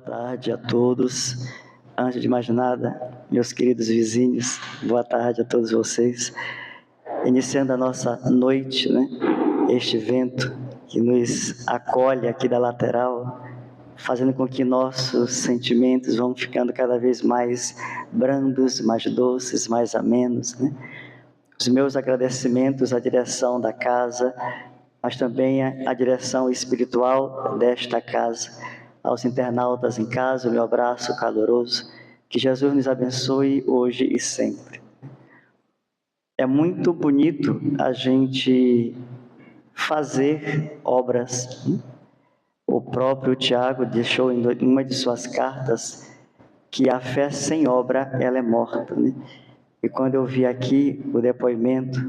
tarde a todos. Antes de mais nada, meus queridos vizinhos, boa tarde a todos vocês. Iniciando a nossa noite, este vento que nos acolhe aqui da lateral, fazendo com que nossos sentimentos vão ficando cada vez mais brandos, mais doces, mais amenos, Os meus agradecimentos à direção da casa, mas também à direção espiritual desta casa, aos internautas em casa, o meu abraço caloroso, que Jesus nos abençoe hoje e sempre. É muito bonito a gente fazer obras. O próprio Tiago deixou em uma de suas cartas que a fé sem obra, ela é morta, E quando eu vi aqui o depoimento,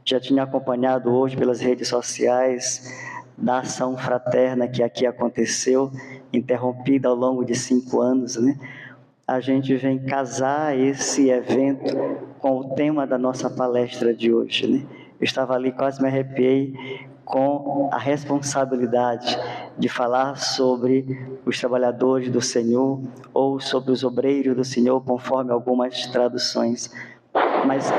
já tinha acompanhado hoje pelas redes sociais da ação fraterna que aqui aconteceu, interrompida ao longo de 5 anos, A gente vem casar esse evento com o tema da nossa palestra de hoje, Eu estava ali, quase me arrepiei com a responsabilidade de falar sobre os trabalhadores do Senhor ou sobre os obreiros do Senhor, conforme algumas traduções. Mas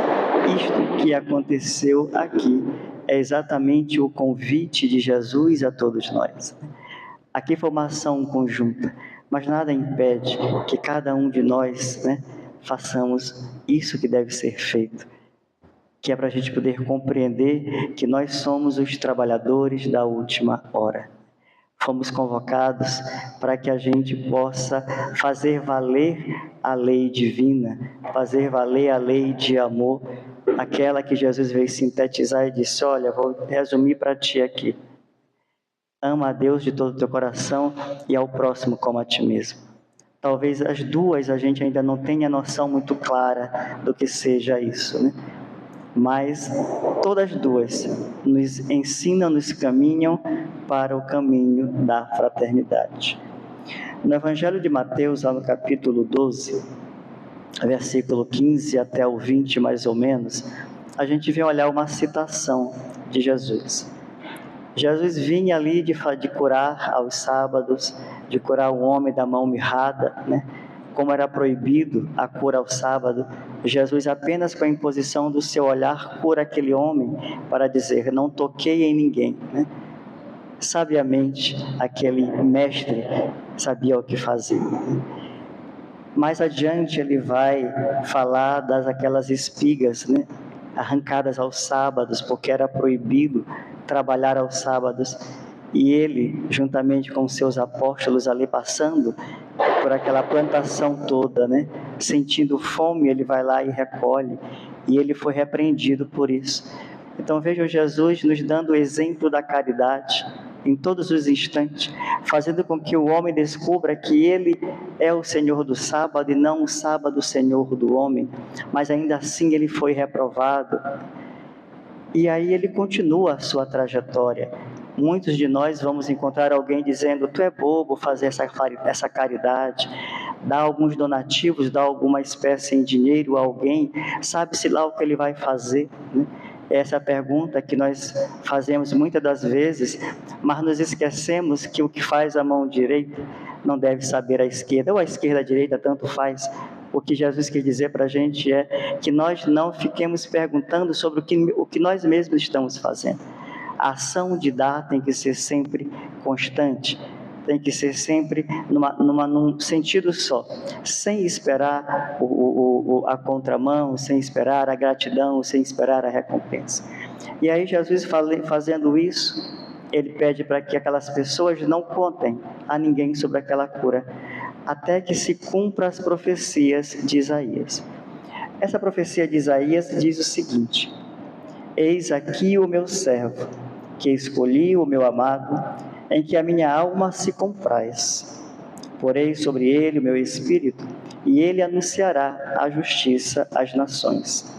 isto que aconteceu aqui é exatamente o convite de Jesus a todos nós. Aqui foi uma ação conjunta, mas nada impede que cada um de nós, façamos isso que deve ser feito, que é para a gente poder compreender que nós somos os trabalhadores da última hora. Fomos convocados para que a gente possa fazer valer a lei divina, fazer valer a lei de amor, aquela que Jesus veio sintetizar e disse: olha, vou resumir para ti aqui. Ama a Deus de todo o teu coração e ao próximo como a ti mesmo. Talvez as duas a gente ainda não tenha noção muito clara do que seja isso, Mas todas as duas nos ensinam, nos caminham para o caminho da fraternidade. No Evangelho de Mateus, lá no capítulo 12, versículo 15 até o 20 mais ou menos, a gente vem olhar uma citação de Jesus. Jesus vinha ali de curar aos sábados, de curar o homem da mão mirrada, Como era proibido a cura ao sábado, Jesus apenas com a imposição do seu olhar cura aquele homem para dizer: não toquei em ninguém, Sabiamente, aquele mestre sabia o que fazer. Mais adiante ele vai falar daquelas espigas, arrancadas aos sábados, porque era proibido trabalhar aos sábados. E ele, juntamente com seus apóstolos ali passando por aquela plantação toda, sentindo fome, ele vai lá e recolhe. E ele foi repreendido por isso. Então vejam Jesus nos dando o exemplo da caridade em todos os instantes, fazendo com que o homem descubra que ele é o Senhor do sábado e não o sábado o Senhor do homem, mas ainda assim ele foi reprovado. E aí ele continua a sua trajetória. Muitos de nós vamos encontrar alguém dizendo: tu é bobo fazer essa caridade, dar alguns donativos, dar alguma espécie em dinheiro a alguém, sabe-se lá o que ele vai fazer, Essa é a pergunta que nós fazemos muitas das vezes, mas nos esquecemos que o que faz a mão direita não deve saber a esquerda, ou a esquerda a direita, tanto faz. O que Jesus quer dizer para a gente é que nós não fiquemos perguntando sobre o que nós mesmos estamos fazendo. A ação de dar tem que ser sempre constante, tem que ser sempre num sentido só, sem esperar a contramão, sem esperar a gratidão, sem esperar a recompensa. E aí Jesus fazendo isso, ele pede para que aquelas pessoas não contem a ninguém sobre aquela cura, até que se cumpra as profecias de Isaías. Essa profecia de Isaías diz o seguinte: eis aqui o meu servo, que escolhi, o meu amado, em que a minha alma se compraz. Porei sobre ele o meu espírito, e ele anunciará a justiça às nações.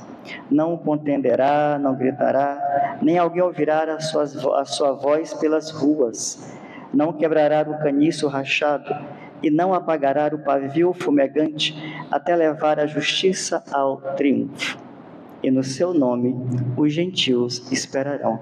Não contenderá, não gritará, nem alguém ouvirá a sua voz pelas ruas. Não quebrará o caniço rachado, e não apagará o pavio fumegante, até levar a justiça ao triunfo. E no seu nome os gentios esperarão.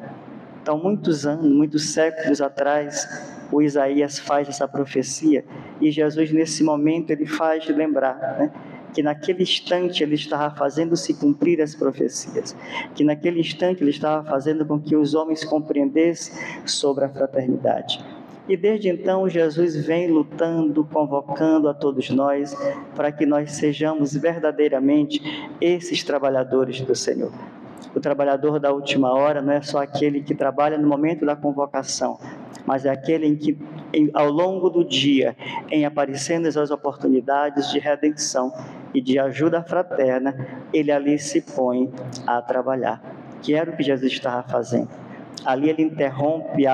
Então, muitos séculos atrás, o Isaías faz essa profecia, E Jesus, nesse momento, ele faz lembrar, né, que naquele instante ele estava fazendo se cumprir as profecias, que naquele instante ele estava fazendo com que os homens compreendessem sobre a fraternidade. E desde então Jesus vem lutando, convocando a todos nós, para que nós sejamos verdadeiramente esses trabalhadores do Senhor. O trabalhador da última hora não é só aquele que trabalha no momento da convocação, mas é aquele em que, ao longo do dia, em aparecendo as oportunidades de redenção e de ajuda fraterna, ele ali se põe a trabalhar, que era o que Jesus estava fazendo. Ali ele interrompe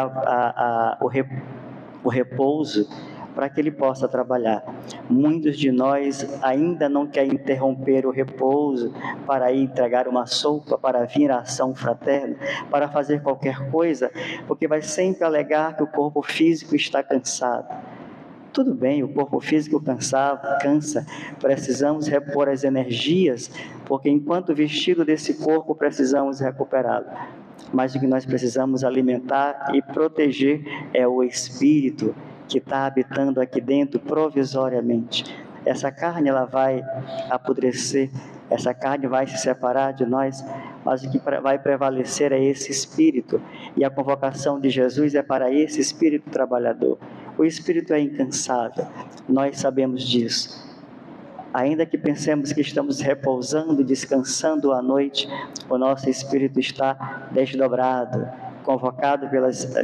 o repouso para que ele possa trabalhar. Muitos de nós ainda não querem interromper o repouso para ir entregar uma sopa, para vir à ação fraterna, para fazer qualquer coisa, porque vai sempre alegar que o corpo físico está cansado. Tudo bem, o corpo físico cansa, precisamos repor as energias, porque enquanto vestido desse corpo precisamos recuperá-lo. Mas o que nós precisamos alimentar e proteger é o espírito que está habitando aqui dentro provisoriamente. Essa carne ela vai apodrecer, essa carne vai se separar de nós, mas o que vai prevalecer é esse espírito, e a convocação de Jesus é para esse espírito trabalhador. O espírito é incansável, nós sabemos disso. Ainda que pensemos que estamos repousando, descansando à noite, o nosso espírito está desdobrado, convocado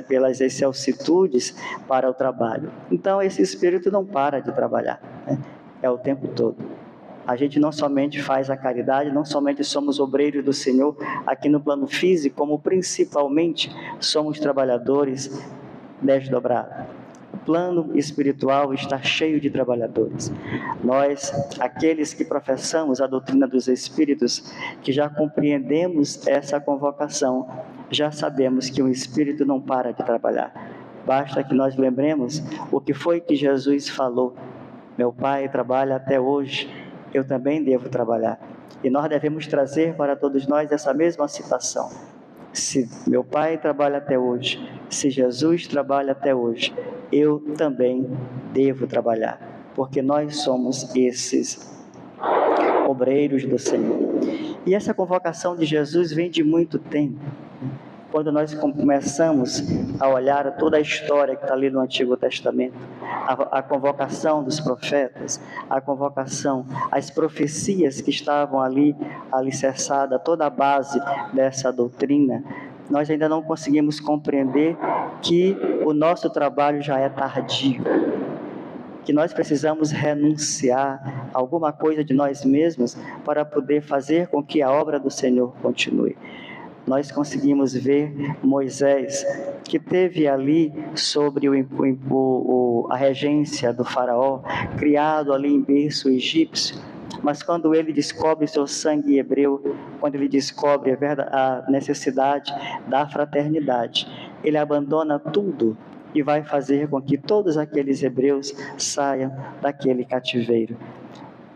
pelas excelsitudes para o trabalho. Então, esse espírito não para de trabalhar, né? É o tempo todo. A gente não somente faz a caridade, não somente somos obreiros do Senhor aqui no plano físico, como principalmente somos trabalhadores desdobrados. O plano espiritual está cheio de trabalhadores. Nós, aqueles que professamos a doutrina dos Espíritos, que já compreendemos essa convocação, já sabemos que o Espírito não para de trabalhar. Basta que nós lembremos o que foi que Jesus falou. Meu Pai trabalha até hoje, eu também devo trabalhar. E nós devemos trazer para todos nós essa mesma citação. Se meu Pai trabalha até hoje, se Jesus trabalha até hoje, eu também devo trabalhar, porque nós somos esses obreiros do Senhor. E essa convocação de Jesus vem de muito tempo. Quando nós começamos a olhar toda a história que está ali no Antigo Testamento, a convocação dos profetas, a convocação, as profecias que estavam ali alicerçadas, toda a base dessa doutrina, nós ainda não conseguimos compreender que o nosso trabalho já é tardio, que nós precisamos renunciar a alguma coisa de nós mesmos para poder fazer com que a obra do Senhor continue. Nós conseguimos ver Moisés, que teve ali sobre a regência do faraó, criado ali em berço egípcio, mas quando ele descobre seu sangue hebreu, quando ele descobre a necessidade da fraternidade, ele abandona tudo e vai fazer com que todos aqueles hebreus saiam daquele cativeiro.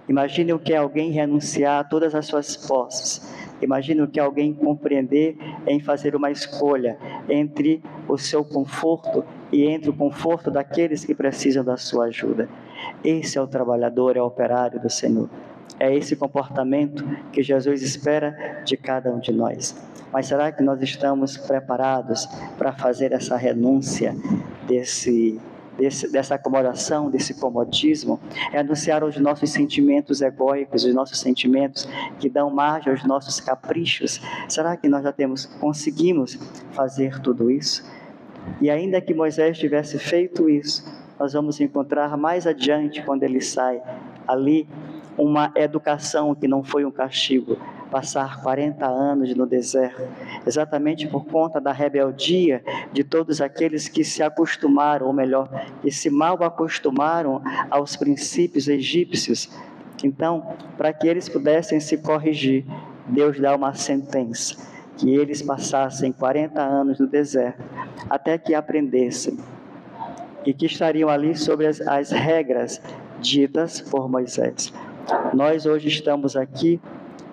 Imagine o que é alguém renunciar a todas as suas posses. Imagine o que é alguém compreender em fazer uma escolha entre o seu conforto e entre o conforto daqueles que precisam da sua ajuda. Esse é o trabalhador, é o operário do Senhor. É esse comportamento que Jesus espera de cada um de nós. Mas será que nós estamos preparados para fazer essa renúncia dessa acomodação, desse comodismo? É anunciar os nossos sentimentos egóicos, os nossos sentimentos que dão margem aos nossos caprichos. Será que nós já conseguimos fazer tudo isso? E ainda que Moisés tivesse feito isso, nós vamos encontrar mais adiante, quando ele sai ali, uma educação que não foi um castigo, passar 40 anos no deserto, exatamente por conta da rebeldia de todos aqueles que se acostumaram, ou melhor, que se mal acostumaram aos princípios egípcios. Então, para que eles pudessem se corrigir, Deus dá uma sentença, que eles passassem 40 anos no deserto, até que aprendessem, e que estariam ali sobre as regras ditas por Moisés. Nós hoje estamos aqui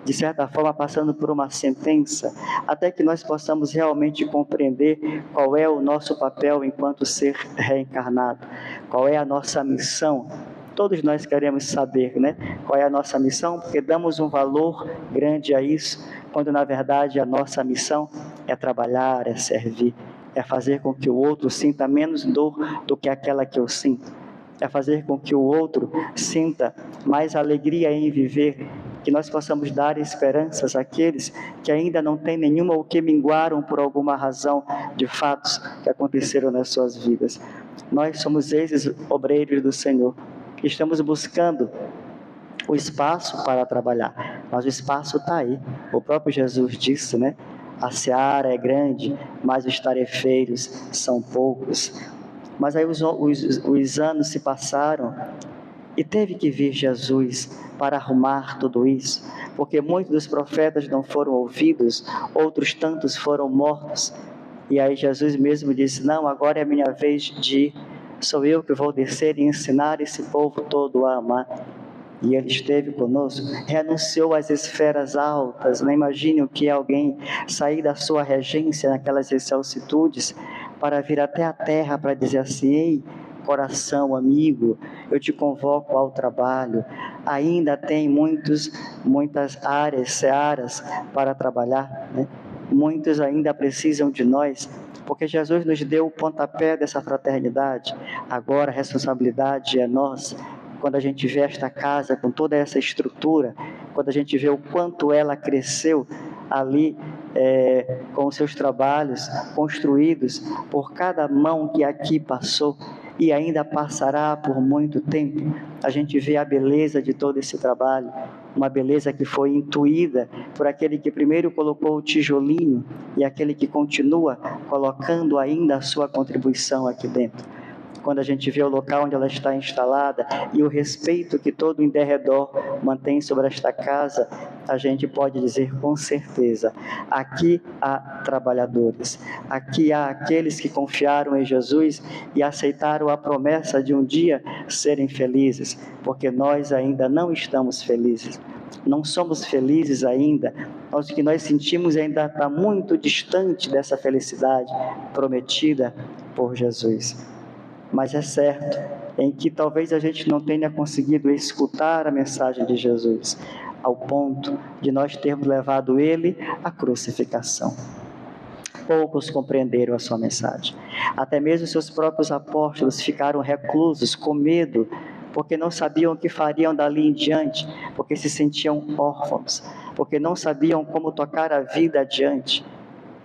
de certa forma, passando por uma sentença, até que nós possamos realmente compreender qual é o nosso papel enquanto ser reencarnado, qual é a nossa missão. Todos nós queremos saber, né? Qual é a nossa missão, porque damos um valor grande a isso, quando na verdade a nossa missão é trabalhar, é servir, é fazer com que o outro sinta menos dor do que aquela que eu sinto, é fazer com que o outro sinta mais alegria em viver, que nós possamos dar esperanças àqueles que ainda não têm nenhuma ou que minguaram por alguma razão de fatos que aconteceram nas suas vidas. Nós somos esses obreiros do Senhor, que estamos buscando o espaço para trabalhar, mas o espaço está aí. O próprio Jesus disse, né? A seara é grande, mas os tarefeiros são poucos. Mas aí os anos se passaram e teve que vir Jesus para arrumar tudo isso, porque muitos dos profetas não foram ouvidos, outros tantos foram mortos. E aí Jesus mesmo disse, não, agora é a minha vez de ir, sou eu que vou descer e ensinar esse povo todo a amar. E ele esteve conosco, renunciou às esferas altas. Não imagine o que é alguém sair da sua regência naquelas excelsitudes para vir até a terra para dizer assim, ei, coração amigo, eu te convoco ao trabalho. Ainda tem muitas áreas, searas para trabalhar, né? Muitos ainda precisam de nós, porque Jesus nos deu o pontapé dessa fraternidade. Agora a responsabilidade é nossa. Quando a gente vê esta casa com toda essa estrutura, quando a gente vê o quanto ela cresceu ali, com os seus trabalhos construídos por cada mão que aqui passou e ainda passará por muito tempo, a gente vê a beleza de todo esse trabalho, uma beleza que foi intuída por aquele que primeiro colocou o tijolinho e aquele que continua colocando ainda a sua contribuição aqui dentro. Quando a gente vê o local onde ela está instalada e o respeito que todo em derredor mantém sobre esta casa, a gente pode dizer com certeza, aqui há trabalhadores, aqui há aqueles que confiaram em Jesus e aceitaram a promessa de um dia serem felizes, porque nós ainda não estamos felizes, não somos felizes ainda, o que nós sentimos ainda está muito distante dessa felicidade prometida por Jesus. Mas é certo em que talvez a gente não tenha conseguido escutar a mensagem de Jesus, ao ponto de nós termos levado ele à crucificação. Poucos compreenderam a sua mensagem. Até mesmo seus próprios apóstolos ficaram reclusos, com medo, porque não sabiam o que fariam dali em diante, porque se sentiam órfãos, porque não sabiam como tocar a vida adiante.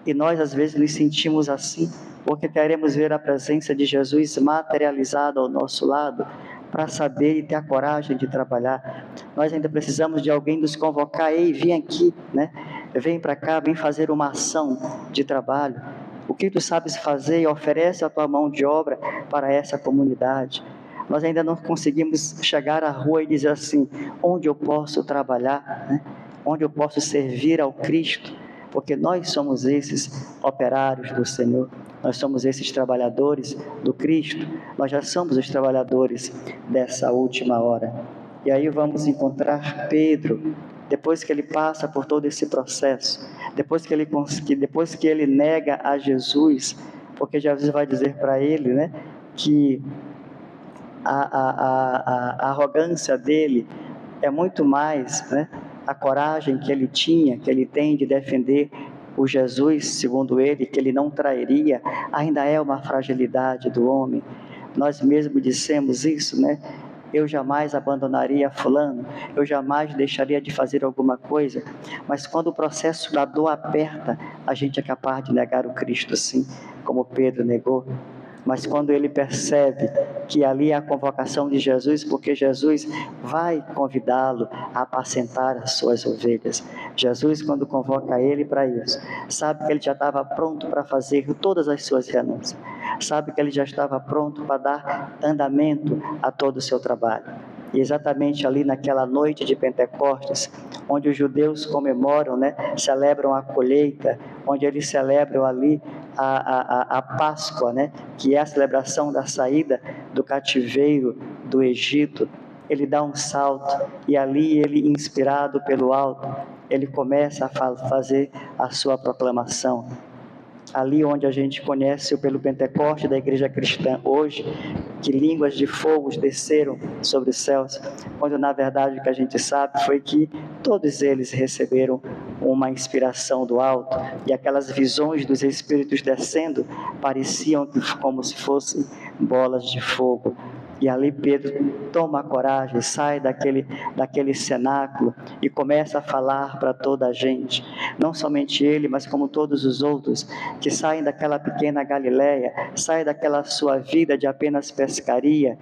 E nós às vezes nos sentimos assim, porque queremos ver a presença de Jesus materializada ao nosso lado, para saber e ter a coragem de trabalhar. Nós ainda precisamos de alguém nos convocar, ei, vem aqui, né? Vem para cá, vem fazer uma ação de trabalho. O que tu sabes fazer e oferece a tua mão de obra para essa comunidade. Nós ainda não conseguimos chegar à rua e dizer assim, onde eu posso trabalhar, né? Onde eu posso servir ao Cristo, porque nós somos esses operários do Senhor, nós somos esses trabalhadores do Cristo, nós já somos os trabalhadores dessa última hora. E aí vamos encontrar Pedro, depois que ele passa por todo esse processo, depois que ele nega a Jesus, porque Jesus vai dizer para ele, né, que a arrogância dele é muito mais, né, a coragem que ele tinha, que ele tem de defender o Jesus, segundo ele, que ele não trairia, ainda é uma fragilidade do homem. Nós mesmos dissemos isso, né? Eu jamais abandonaria fulano, eu jamais deixaria de fazer alguma coisa, mas quando o processo da dor aperta, a gente é capaz de negar o Cristo, sim, como Pedro negou. Mas quando ele percebe que ali é a convocação de Jesus, porque Jesus vai convidá-lo a apacentar as suas ovelhas. Jesus, quando convoca ele para isso, sabe que ele já estava pronto para fazer todas as suas renúncias. Sabe que ele já estava pronto para dar andamento a todo o seu trabalho. E exatamente ali naquela noite de Pentecostes, onde os judeus comemoram, né, celebram a colheita, onde eles celebram ali a Páscoa, né, que é a celebração da saída do cativeiro do Egito, ele dá um salto, e ali ele, inspirado pelo alto, ele começa a fazer a sua proclamação. Ali onde a gente conhece pelo Pentecoste da igreja cristã hoje, que línguas de fogo desceram sobre os céus, quando na verdade o que a gente sabe foi que todos eles receberam uma inspiração do alto, e aquelas visões dos Espíritos descendo pareciam como se fossem bolas de fogo. E ali Pedro toma coragem, sai daquele cenáculo e começa a falar para toda a gente. Não somente ele, mas como todos os outros que saem daquela pequena Galileia, saem daquela sua vida de apenas pescaria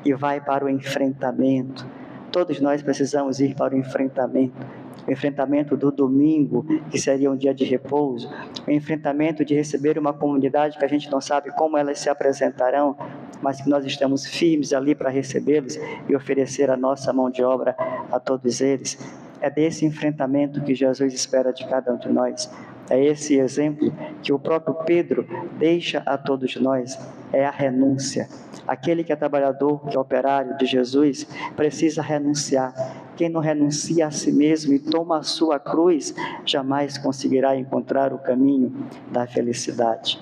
e vai para o enfrentamento. Todos nós precisamos ir para o enfrentamento do domingo, que seria um dia de repouso, o enfrentamento de receber uma comunidade que a gente não sabe como elas se apresentarão, mas que nós estamos firmes ali para recebê-los e oferecer a nossa mão de obra a todos eles. É desse enfrentamento que Jesus espera de cada um de nós. É esse exemplo que o próprio Pedro deixa a todos nós, é a renúncia. Aquele que é trabalhador, que é operário de Jesus, precisa renunciar. Quem não renuncia a si mesmo e toma a sua cruz, jamais conseguirá encontrar o caminho da felicidade.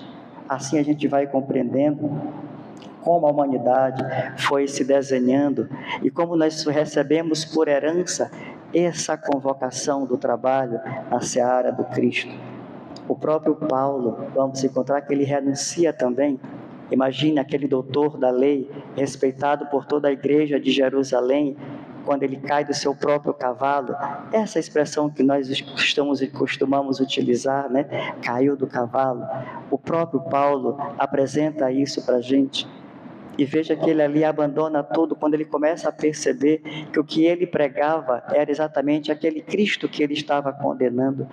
Assim a gente vai compreendendo como a humanidade foi se desenhando e como nós recebemos por herança essa convocação do trabalho na seara do Cristo. O próprio Paulo, vamos encontrar que ele renuncia também. Imagine aquele doutor da lei, respeitado por toda a igreja de Jerusalém, quando ele cai do seu próprio cavalo. Essa expressão que nós costumamos utilizar, né? Caiu do cavalo. O próprio Paulo apresenta isso para a gente. E veja que ele ali abandona tudo quando ele começa a perceber que o que ele pregava era exatamente aquele Cristo que ele estava condenando.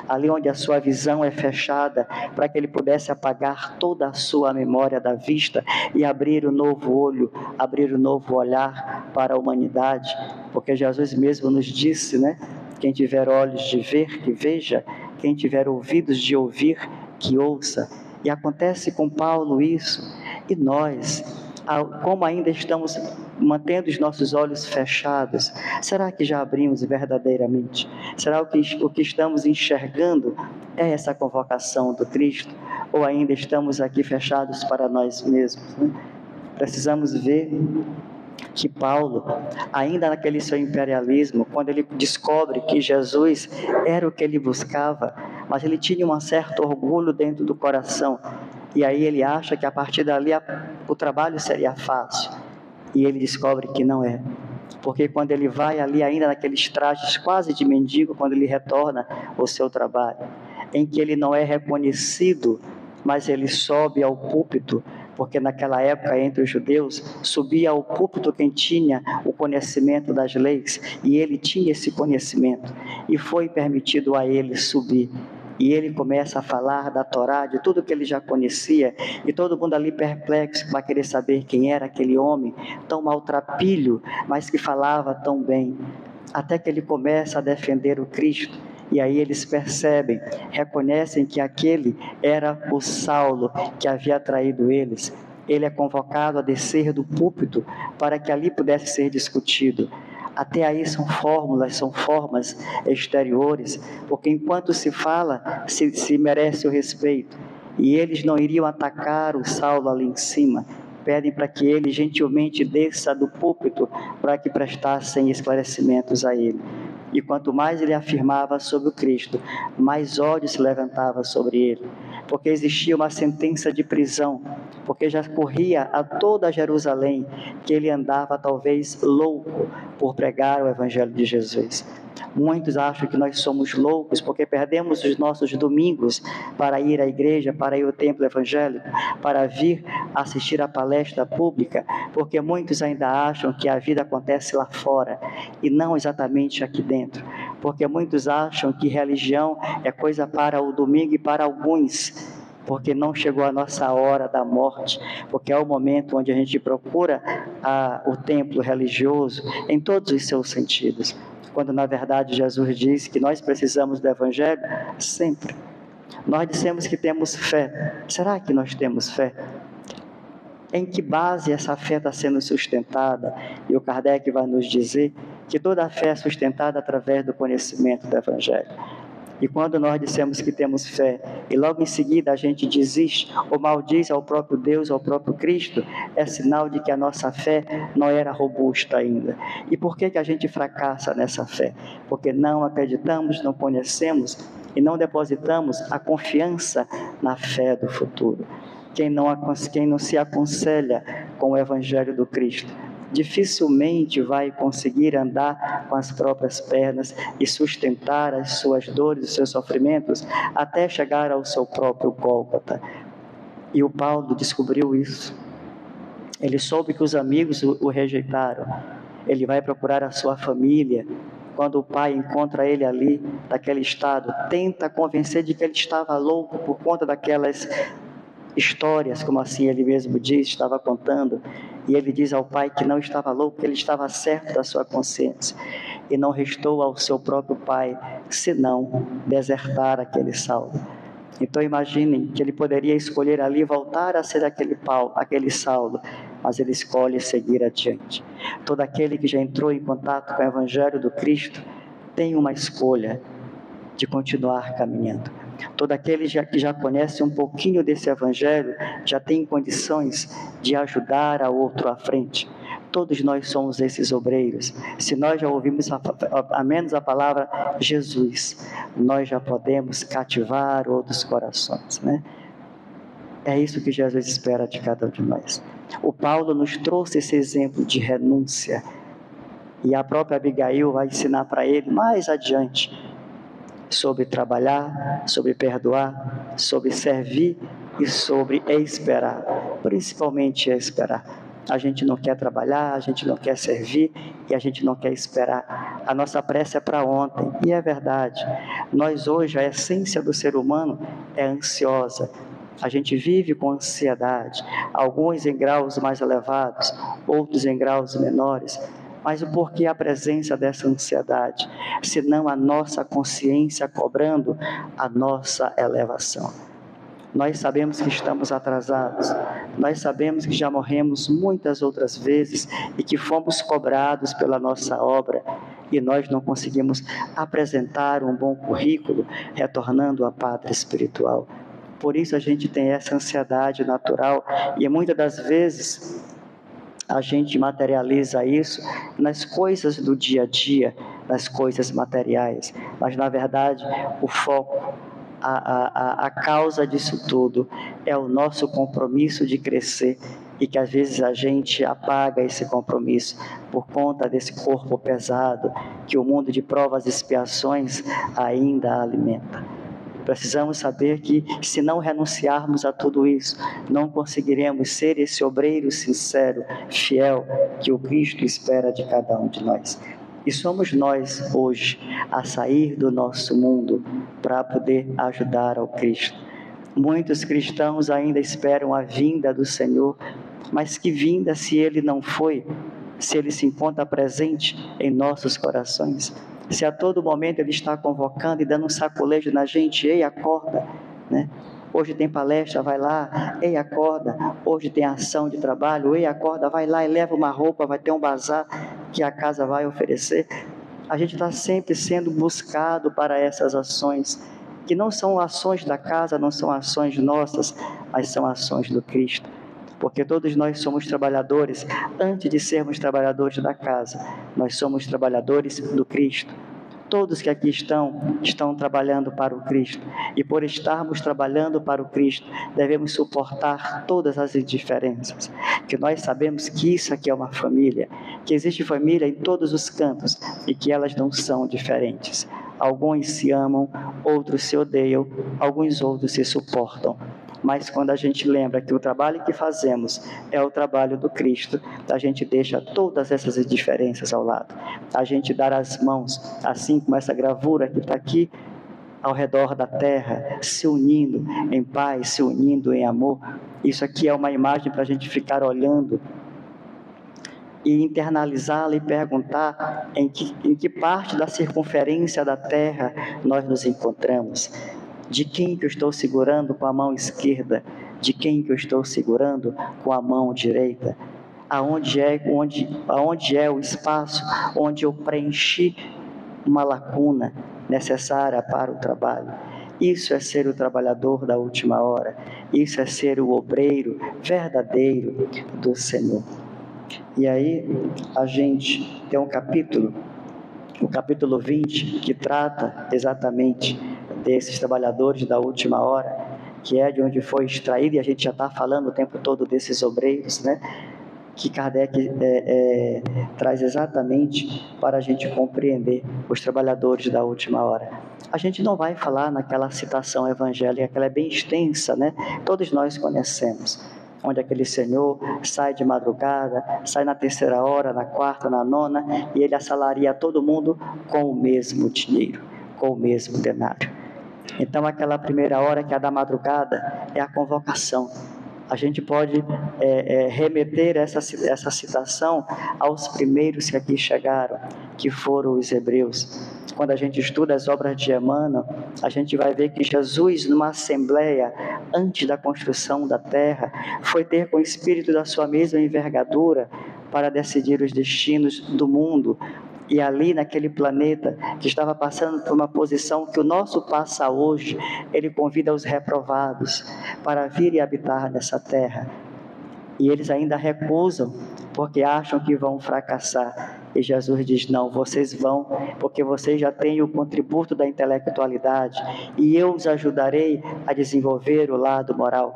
Ali onde a sua visão é fechada, para que ele pudesse apagar toda a sua memória da vista e abrir um novo olho, abrir um novo olhar para a humanidade. Porque Jesus mesmo nos disse, né? Quem tiver olhos de ver, que veja. Quem tiver ouvidos de ouvir, que ouça. E acontece com Paulo isso. E nós, como ainda estamos mantendo os nossos olhos fechados, será que já abrimos verdadeiramente? Será que o que estamos enxergando é essa convocação do Cristo? Ou ainda estamos aqui fechados para nós mesmos, né? Precisamos ver que Paulo, ainda naquele seu imperialismo, quando ele descobre que Jesus era o que ele buscava, mas ele tinha um certo orgulho dentro do coração, e aí ele acha que a partir dali o trabalho seria fácil, e ele descobre que não é, porque quando ele vai ali ainda naqueles trajes quase de mendigo, quando ele retorna ao seu trabalho, em que ele não é reconhecido, mas ele sobe ao púlpito, porque naquela época entre os judeus, subia ao púlpito quem tinha o conhecimento das leis, e ele tinha esse conhecimento, e foi permitido a ele subir. E ele começa a falar da Torá, de tudo que ele já conhecia, e todo mundo ali perplexo vai querer saber quem era aquele homem, tão maltrapilho, mas que falava tão bem, até que ele começa a defender o Cristo, e aí eles percebem, reconhecem que aquele era o Saulo que havia traído eles. Ele é convocado a descer do púlpito para que ali pudesse ser discutido. Até aí são formas exteriores, porque enquanto se fala, se merece o respeito. E eles não iriam atacar o Saulo ali em cima. Pedem para que ele gentilmente desça do púlpito para que prestassem esclarecimentos a ele. E quanto mais ele afirmava sobre o Cristo, mais ódio se levantava sobre ele, porque existia uma sentença de prisão, porque já corria a toda Jerusalém que ele andava talvez louco por pregar o Evangelho de Jesus. Muitos acham que nós somos loucos porque perdemos os nossos domingos para ir à igreja, para ir ao templo evangélico, para vir assistir a palestra pública, porque muitos ainda acham que a vida acontece lá fora e não exatamente aqui dentro, porque muitos acham que religião é coisa para o domingo e para alguns, porque não chegou a nossa hora da morte, porque é o momento onde a gente procura o templo religioso em todos os seus sentidos, quando na verdade Jesus disse que nós precisamos do Evangelho sempre. Nós dissemos que temos fé. Será que nós temos fé? Em que base essa fé está sendo sustentada? E o Kardec vai nos dizer que toda a fé é sustentada através do conhecimento do Evangelho. E quando nós dissemos que temos fé, e logo em seguida a gente desiste, ou maldiz ao próprio Deus, ao próprio Cristo, é sinal de que a nossa fé não era robusta ainda. E por que a gente fracassa nessa fé? Porque não acreditamos, não conhecemos e não depositamos a confiança na fé do futuro. Quem não se aconselha com o Evangelho do Cristo, dificilmente vai conseguir andar com as próprias pernas e sustentar as suas dores, os seus sofrimentos, até chegar ao seu próprio Gólgota. E o Paulo descobriu isso. Ele soube que os amigos o rejeitaram. Ele vai procurar a sua família. Quando o pai encontra ele ali, naquele estado, tenta convencer de que ele estava louco por conta daquelas histórias, como assim ele mesmo diz, estava contando, e ele diz ao pai que não estava louco, que ele estava certo da sua consciência, e não restou ao seu próprio pai, senão desertar aquele Saulo. Então imaginem que ele poderia escolher ali voltar a ser aquele Saulo, mas ele escolhe seguir adiante. Todo aquele que já entrou em contato com o Evangelho do Cristo tem uma escolha de continuar caminhando. Todo aquele que já conhece um pouquinho desse Evangelho, já tem condições de ajudar a outro à frente. Todos nós somos esses obreiros. Se nós já ouvimos a menos a palavra Jesus, nós já podemos cativar outros corações, né? É isso que Jesus espera de cada um de nós. O Paulo nos trouxe esse exemplo de renúncia, e a própria Abigail vai ensinar para ele mais adiante sobre trabalhar, sobre perdoar, sobre servir e sobre esperar, principalmente esperar. A gente não quer trabalhar, a gente não quer servir e a gente não quer esperar. A nossa pressa é para ontem, e é verdade. Nós hoje, a essência do ser humano é ansiosa. A gente vive com ansiedade, alguns em graus mais elevados, outros em graus menores. Mas o porquê a presença dessa ansiedade, senão a nossa consciência cobrando a nossa elevação? Nós sabemos que estamos atrasados, nós sabemos que já morremos muitas outras vezes e que fomos cobrados pela nossa obra e nós não conseguimos apresentar um bom currículo retornando à pátria espiritual. Por isso a gente tem essa ansiedade natural e muitas das vezes a gente materializa isso nas coisas do dia a dia, nas coisas materiais, mas na verdade o foco, a causa disso tudo é o nosso compromisso de crescer e que às vezes a gente apaga esse compromisso por conta desse corpo pesado que o mundo de provas e expiações ainda alimenta. Precisamos saber que, se não renunciarmos a tudo isso, não conseguiremos ser esse obreiro sincero, fiel, que o Cristo espera de cada um de nós. E somos nós, hoje, a sair do nosso mundo para poder ajudar ao Cristo. Muitos cristãos ainda esperam a vinda do Senhor, mas que vinda se Ele não foi, se Ele se encontra presente em nossos corações? Se a todo momento Ele está convocando e dando um sacolejo na gente, ei, acorda, né? Hoje tem palestra, vai lá, ei, acorda. Hoje tem ação de trabalho, ei, acorda, vai lá e leva uma roupa, vai ter um bazar que a casa vai oferecer. A gente está sempre sendo buscado para essas ações, que não são ações da casa, não são ações nossas, mas são ações do Cristo. Porque todos nós somos trabalhadores, antes de sermos trabalhadores da casa, nós somos trabalhadores do Cristo. Todos que aqui estão trabalhando para o Cristo, e por estarmos trabalhando para o Cristo, devemos suportar todas as indiferenças, que nós sabemos que isso aqui é uma família, que existe família em todos os cantos, e que elas não são diferentes. Alguns se amam, outros se odeiam, alguns outros se suportam. Mas quando a gente lembra que o trabalho que fazemos é o trabalho do Cristo, a gente deixa todas essas indiferenças ao lado. A gente dá as mãos, assim como essa gravura que está aqui, ao redor da terra, se unindo em paz, se unindo em amor. Isso aqui é uma imagem para a gente ficar olhando e internalizá-la e perguntar em que parte da circunferência da terra nós nos encontramos. De quem que eu estou segurando com a mão esquerda? de quem que eu estou segurando com a mão direita? Aonde é o espaço onde eu preenchi uma lacuna necessária para o trabalho? Isso é ser o trabalhador da última hora. Isso é ser o obreiro verdadeiro do Senhor. E aí a gente tem um capítulo, o capítulo 20, que trata exatamente desses trabalhadores da última hora, que é de onde foi extraído, e a gente já está falando o tempo todo desses obreiros, né? Que Kardec traz exatamente para a gente compreender os trabalhadores da última hora. A gente não vai falar naquela citação evangélica, que ela é bem extensa, né? Todos nós conhecemos, onde aquele senhor sai de madrugada, sai na 3ª hora, na 4ª, na 9ª, e ele assalaria todo mundo com o mesmo dinheiro, com o mesmo denário. Então, aquela primeira hora, que é a da madrugada, é a convocação. A gente pode remeter essa citação aos primeiros que aqui chegaram, que foram os hebreus. Quando a gente estuda as obras de Emmanuel, a gente vai ver que Jesus, numa assembleia, antes da construção da terra, foi ter com o Espírito da sua mesma envergadura para decidir os destinos do mundo. E ali naquele planeta que estava passando por uma posição que o nosso passa hoje, ele convida os reprovados para vir e habitar nessa terra. E eles ainda recusam, porque acham que vão fracassar. E Jesus diz: não, vocês vão, porque vocês já têm o contributo da intelectualidade, e eu os ajudarei a desenvolver o lado moral.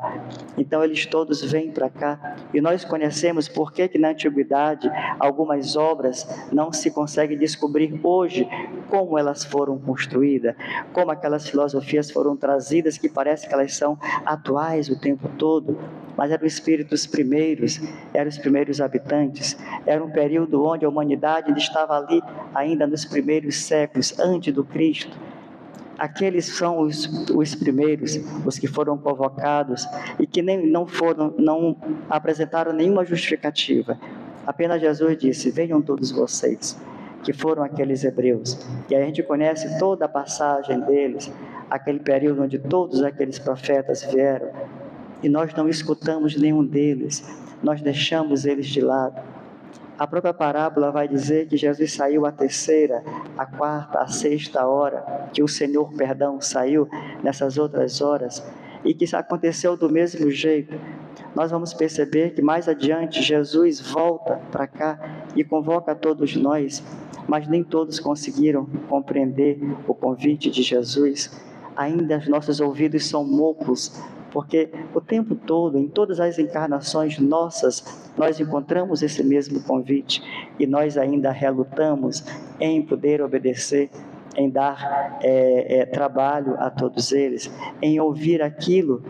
Então eles todos vêm para cá, e nós conhecemos por que na antiguidade algumas obras não se consegue descobrir hoje como elas foram construídas, como aquelas filosofias foram trazidas, que parece que elas são atuais o tempo todo, mas eram espíritos primeiros, eram os primeiros habitantes, era um período onde a humanidade estava ali ainda nos primeiros séculos, antes do Cristo. Aqueles são os primeiros, os que foram convocados e que não apresentaram nenhuma justificativa. Apenas Jesus disse: venham todos vocês, que foram aqueles hebreus. E aí a gente conhece toda a passagem deles, aquele período onde todos aqueles profetas vieram, e nós não escutamos nenhum deles, nós deixamos eles de lado. A própria parábola vai dizer que Jesus saiu à 3ª, à 4ª, à 6ª hora, que o Senhor, saiu nessas outras horas, e que isso aconteceu do mesmo jeito. Nós vamos perceber que mais adiante Jesus volta para cá e convoca todos nós, mas nem todos conseguiram compreender o convite de Jesus. Ainda os nossos ouvidos são mocos, porque o tempo todo, em todas as encarnações nossas, nós encontramos esse mesmo convite, e nós ainda relutamos em poder obedecer, em dar trabalho a todos eles, em ouvir aquilo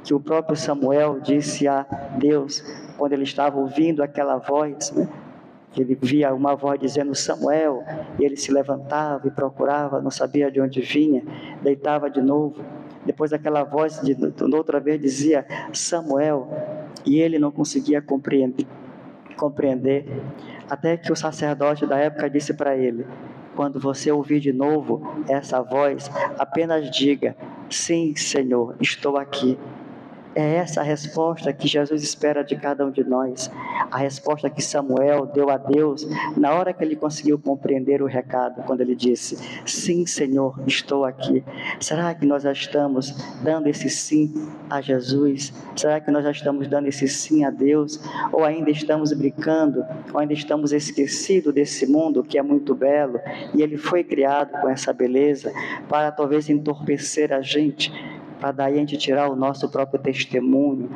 que o próprio Samuel disse a Deus, quando ele estava ouvindo aquela voz, né? Ele via uma voz dizendo: Samuel, e ele se levantava e procurava, não sabia de onde vinha, deitava de novo. Depois aquela voz, outra vez, dizia: Samuel, e ele não conseguia compreender, até que o sacerdote da época disse para ele: quando você ouvir de novo essa voz, apenas diga: sim, Senhor, estou aqui. É essa a resposta que Jesus espera de cada um de nós. A resposta que Samuel deu a Deus na hora que ele conseguiu compreender o recado, quando ele disse: sim, Senhor, estou aqui. Será que nós já estamos dando esse sim a Jesus? Será que nós já estamos dando esse sim a Deus? Ou ainda estamos brincando? Ou ainda estamos esquecidos desse mundo que é muito belo, e ele foi criado com essa beleza para talvez entorpecer a gente, para daí a gente tirar o nosso próprio testemunho,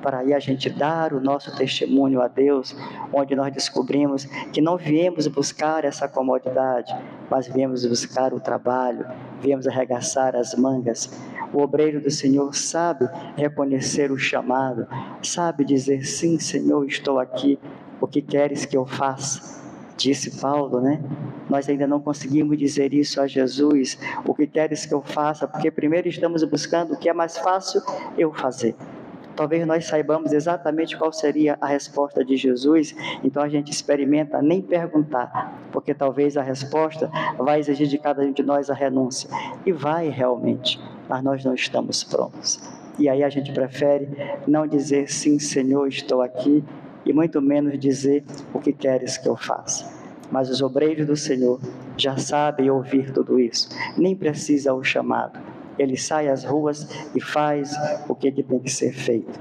para aí a gente dar o nosso testemunho a Deus, onde nós descobrimos que não viemos buscar essa comodidade, mas viemos buscar o trabalho, viemos arregaçar as mangas. O obreiro do Senhor sabe reconhecer o chamado, sabe dizer: sim, Senhor, estou aqui, o que queres que eu faça? Disse Paulo, né? Nós ainda não conseguimos dizer isso a Jesus: o que queres que eu faça? Porque primeiro estamos buscando o que é mais fácil eu fazer. Talvez nós saibamos exatamente qual seria a resposta de Jesus, então a gente experimenta nem perguntar, porque talvez a resposta vai exigir de cada um de nós a renúncia, e vai realmente, mas nós não estamos prontos. E aí a gente prefere não dizer sim, Senhor, estou aqui, e muito menos dizer o que queres que eu faça. Mas os obreiros do Senhor já sabem ouvir tudo isso, nem precisa o chamado. Ele sai às ruas e faz o que tem que ser feito.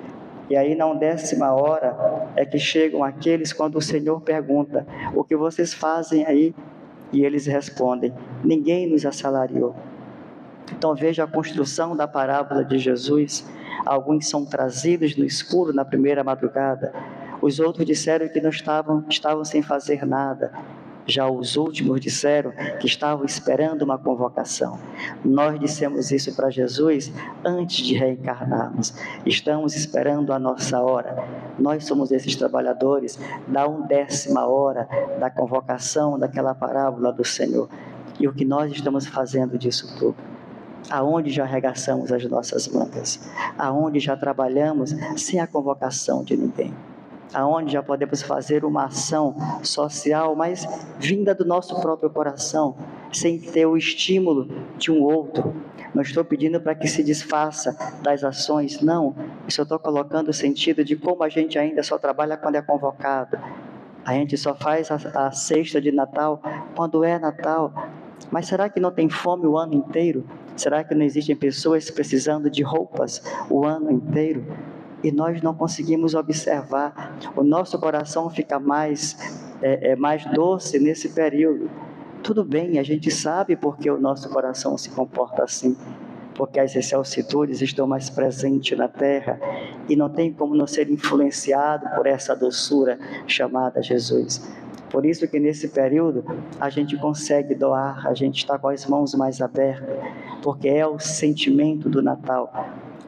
E aí na 10ª hora é que chegam aqueles quando o Senhor pergunta: o que vocês fazem aí? E eles respondem: ninguém nos assalariou. Então veja a construção da parábola de Jesus. Alguns são trazidos no escuro na primeira madrugada, os outros disseram que não estavam sem fazer nada. Já os últimos disseram que estavam esperando uma convocação. Nós dissemos isso para Jesus antes de reencarnarmos. Estamos esperando a nossa hora. Nós somos esses trabalhadores da 10ª hora da convocação daquela parábola do Senhor. E o que nós estamos fazendo disso tudo? Aonde já arregaçamos as nossas mangas? Aonde já trabalhamos sem a convocação de ninguém? Aonde já podemos fazer uma ação social, mas vinda do nosso próprio coração, sem ter o estímulo de um outro? Não estou pedindo para que se desfaça das ações, não. Eu só estou colocando o sentido de como a gente ainda só trabalha quando é convocado. A gente só faz a cesta de Natal quando é Natal. Mas será que não tem fome o ano inteiro? Será que não existem pessoas precisando de roupas o ano inteiro? E nós não conseguimos observar. O nosso coração fica mais doce nesse período. Tudo bem, a gente sabe porque o nosso coração se comporta assim. Porque as excelsitudes estão mais presentes na terra e não tem como não ser influenciado por essa doçura chamada Jesus. Por isso que nesse período a gente consegue doar, a gente está com as mãos mais abertas, porque é o sentimento do Natal.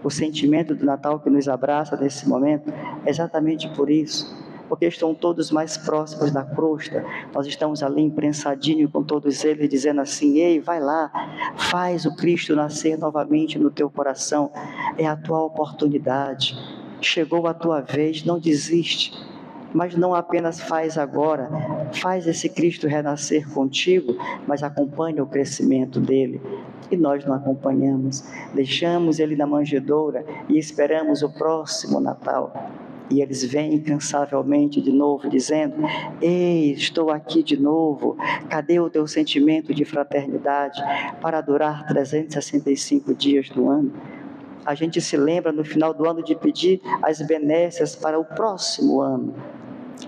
O sentimento do Natal que nos abraça nesse momento é exatamente por isso, porque estão todos mais próximos da crosta. Nós estamos ali imprensadinho com todos eles, dizendo assim: ei, vai lá, faz o Cristo nascer novamente no teu coração, é a tua oportunidade, chegou a tua vez, não desiste. Mas não apenas faz agora, faz esse Cristo renascer contigo, mas acompanha o crescimento dele. E nós não acompanhamos, deixamos ele na manjedoura e esperamos o próximo Natal. E eles vêm incansavelmente de novo, dizendo: ei, estou aqui de novo, cadê o teu sentimento de fraternidade para durar 365 dias do ano? A gente se lembra no final do ano de pedir as benécias para o próximo ano,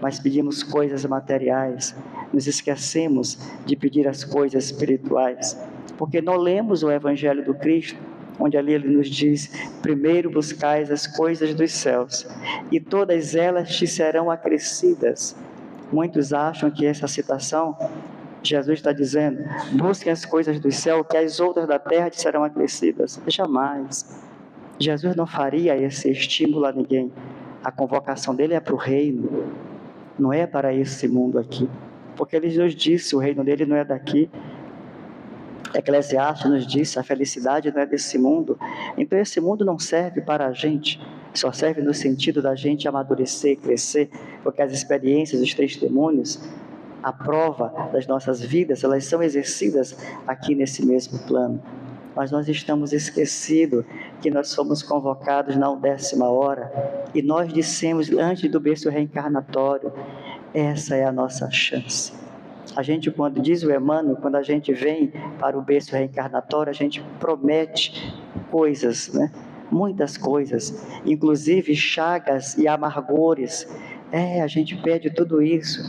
mas pedimos coisas materiais, nos esquecemos de pedir as coisas espirituais, porque não lemos o Evangelho do Cristo, onde ali ele nos diz: primeiro buscais as coisas dos céus, e todas elas te serão acrescidas. Muitos acham que essa citação, Jesus está dizendo: busquem as coisas do céu, que as outras da terra te serão acrescidas. Jamais. Jesus não faria esse estímulo a ninguém. A convocação dele é para o reino, não é para esse mundo aqui, porque ele nos disse: o reino dele não é daqui. Eclesiastes nos disse: a felicidade não é desse mundo. Então esse mundo não serve para a gente, só serve no sentido da gente amadurecer, crescer, porque as experiências, os testemunhos, a prova das nossas vidas, elas são exercidas aqui nesse mesmo plano. Mas nós estamos esquecidos que nós fomos convocados na 10ª hora, e nós dissemos antes do berço reencarnatório: essa é a nossa chance. A gente, quando diz o Emmanuel, quando a gente vem para o berço reencarnatório, a gente promete coisas, né? Muitas coisas, inclusive chagas e amargores. A gente pede tudo isso,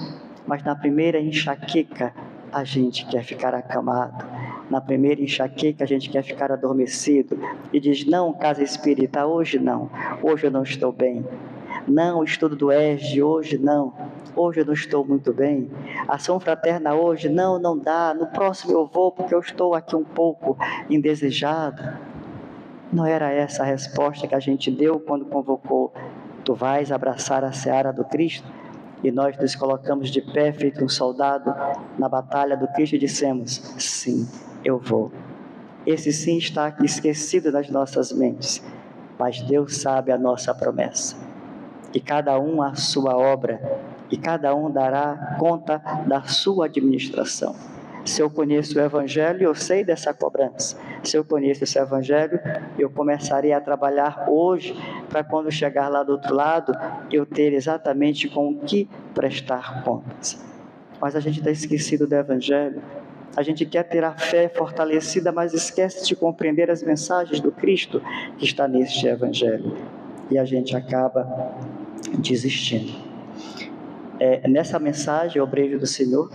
mas na primeira enxaqueca a gente quer ficar acamado. Na primeira enxaqueca a gente quer ficar adormecido e diz: não, casa espírita, hoje não, hoje eu não estou bem. Não, estudo do ESG, hoje não, hoje eu não estou muito bem. Ação fraterna hoje, não dá, no próximo eu vou porque eu estou aqui um pouco indesejado. Não era essa a resposta que a gente deu quando convocou: tu vais abraçar a seara do Cristo? E nós nos colocamos de pé, feito um soldado na batalha do Cristo, e dissemos: sim, eu vou. Esse sim está aqui esquecido nas nossas mentes, mas Deus sabe a nossa promessa. E cada um a sua obra, e cada um dará conta da sua administração. Se eu conheço o Evangelho, eu sei dessa cobrança. Se eu conheço esse Evangelho, eu começarei a trabalhar hoje, para quando chegar lá do outro lado, eu ter exatamente com o que prestar contas. Mas a gente está esquecido do Evangelho. A gente quer ter a fé fortalecida, mas esquece de compreender as mensagens do Cristo que está neste Evangelho. E a gente acaba desistindo. Nessa mensagem, o obreiro do Senhor,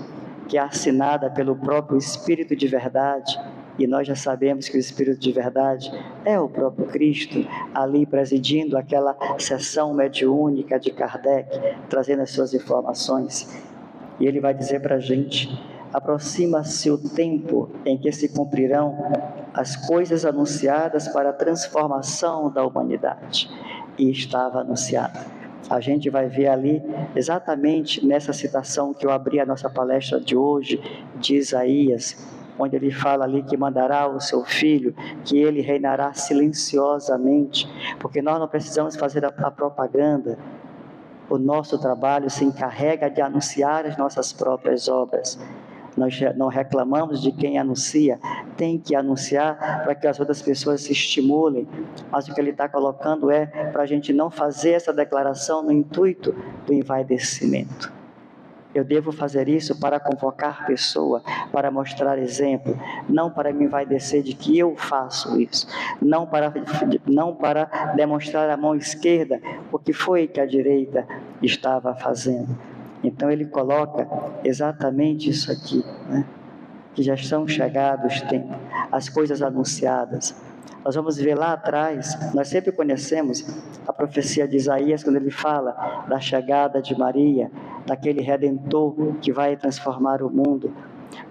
que é assinada pelo próprio Espírito de verdade, e nós já sabemos que o Espírito de verdade é o próprio Cristo, ali presidindo aquela sessão mediúnica de Kardec, trazendo as suas informações. E ele vai dizer para a gente: aproxima-se o tempo em que se cumprirão as coisas anunciadas para a transformação da humanidade. E estava anunciada. A gente vai ver ali, exatamente nessa citação que eu abri a nossa palestra de hoje, de Isaías, onde ele fala ali que mandará o seu filho, que ele reinará silenciosamente, porque nós não precisamos fazer a propaganda. O nosso trabalho se encarrega de anunciar as nossas próprias obras. Nós não reclamamos de quem anuncia, tem que anunciar para que as outras pessoas se estimulem, mas o que ele está colocando é para a gente não fazer essa declaração no intuito do envaidecimento. Eu devo fazer isso para convocar pessoa, para mostrar exemplo, não para me envaidecer de que eu faço isso, não para demonstrar a mão esquerda o que foi que a direita estava fazendo. Então ele coloca exatamente isso aqui, né? Que já estão chegados os tempos, as coisas anunciadas. Nós vamos ver lá atrás, nós sempre conhecemos a profecia de Isaías, quando ele fala da chegada de Maria, daquele Redentor que vai transformar o mundo.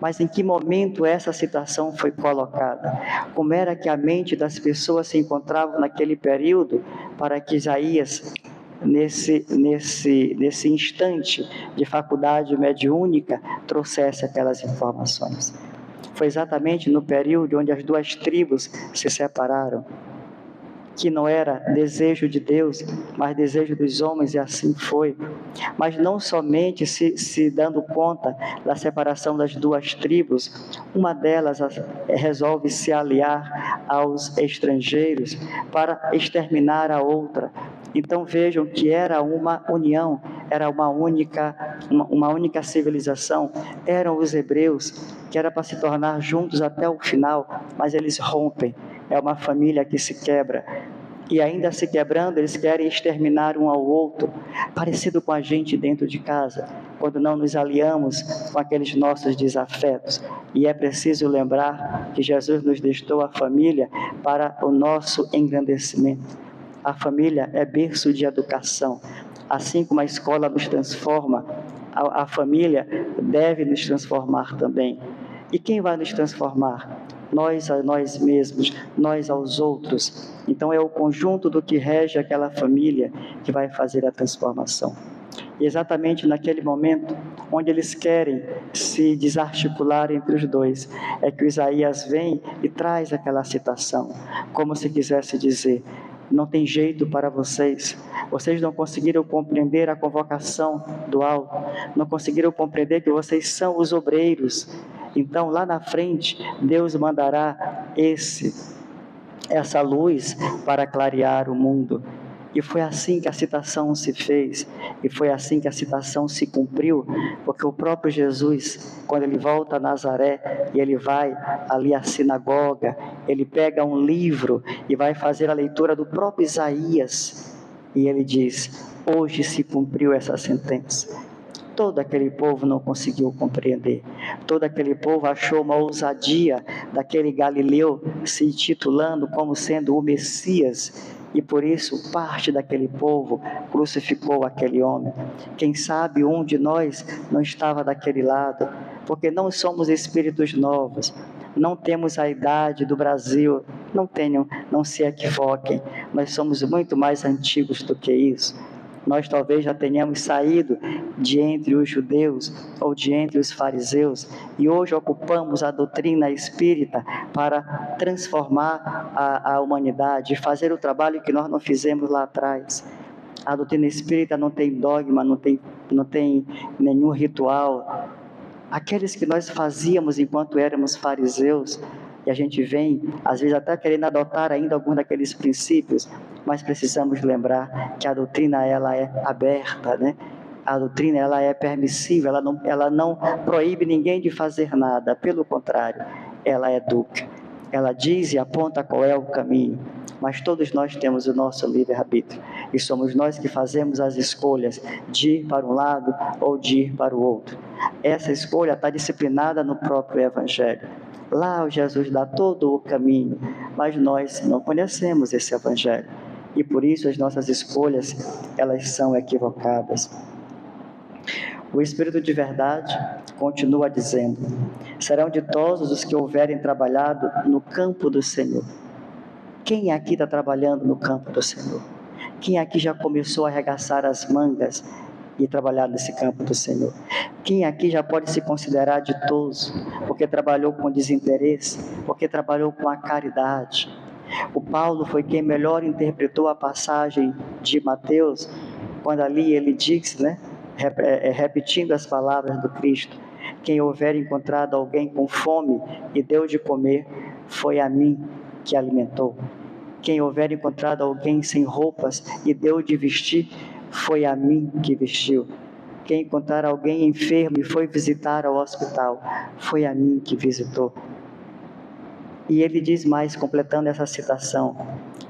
Mas em que momento essa citação foi colocada? Como era que a mente das pessoas se encontrava naquele período para que Isaías, nesse instante de faculdade mediúnica, trouxesse aquelas informações? Foi exatamente no período onde as duas tribos se separaram, que não era desejo de Deus, mas desejo dos homens, e assim foi. Mas não somente se dando conta da separação das duas tribos, uma delas resolve se aliar aos estrangeiros para exterminar a outra. Então vejam que era uma união, era uma única civilização, eram os hebreus, que era para se tornar juntos até o final, mas eles rompem, é uma família que se quebra, e ainda se quebrando, eles querem exterminar um ao outro, parecido com a gente dentro de casa, quando não nos aliamos com aqueles nossos desafetos. E é preciso lembrar que Jesus nos deixou a família para o nosso engrandecimento. A família é berço de educação. Assim como a escola nos transforma, a família deve nos transformar também. E quem vai nos transformar? Nós a nós mesmos, nós aos outros. Então é o conjunto do que rege aquela família que vai fazer a transformação. E exatamente naquele momento, onde eles querem se desarticular entre os dois, é que o Isaías vem e traz aquela citação, como se quisesse dizer: não tem jeito para vocês, vocês não conseguiram compreender a convocação do alto, não conseguiram compreender que vocês são os obreiros. Então lá na frente, Deus mandará essa luz para clarear o mundo. E foi assim que a citação se fez, e foi assim que a citação se cumpriu, porque o próprio Jesus, quando ele volta a Nazaré, e ele vai ali à sinagoga, ele pega um livro e vai fazer a leitura do próprio Isaías, e ele diz: hoje se cumpriu essa sentença. Todo aquele povo não conseguiu compreender, todo aquele povo achou uma ousadia daquele Galileu se intitulando como sendo o Messias, e por isso parte daquele povo crucificou aquele homem. Quem sabe um de nós não estava daquele lado, porque não somos espíritos novos, não temos a idade do Brasil, não se equivoquem, nós somos muito mais antigos do que isso. Nós talvez já tenhamos saído de entre os judeus ou de entre os fariseus e hoje ocupamos a doutrina espírita para transformar a humanidade e fazer o trabalho que nós não fizemos lá atrás. A doutrina espírita não tem dogma, não tem nenhum ritual, aqueles que nós fazíamos enquanto éramos fariseus, e a gente vem, às vezes até querendo adotar ainda algum daqueles princípios, mas precisamos lembrar que a doutrina ela é aberta, né? A doutrina ela é permissiva, ela não proíbe ninguém de fazer nada, pelo contrário, ela educa. Ela diz e aponta qual é o caminho, mas todos nós temos o nosso livre-arbítrio, e somos nós que fazemos as escolhas de ir para um lado ou de ir para o outro. Essa escolha está disciplinada no próprio Evangelho. Lá o Jesus dá todo o caminho, mas nós não conhecemos esse Evangelho, e por isso as nossas escolhas, elas são equivocadas. O Espírito de verdade continua dizendo: serão ditosos os que houverem trabalhado no campo do Senhor. Quem aqui está trabalhando no campo do Senhor? Quem aqui já começou a arregaçar as mangas e trabalhar nesse campo do Senhor? Quem aqui já pode se considerar ditoso, porque trabalhou com desinteresse, porque trabalhou com a caridade? O Paulo foi quem melhor interpretou a passagem de Mateus, quando ali ele diz, né, repetindo as palavras do Cristo: quem houver encontrado alguém com fome e deu de comer, foi a mim que alimentou. Quem houver encontrado alguém sem roupas e deu de vestir, foi a mim que vestiu. Quem encontrar alguém enfermo e foi visitar ao hospital, foi a mim que visitou. E ele diz mais, completando essa citação,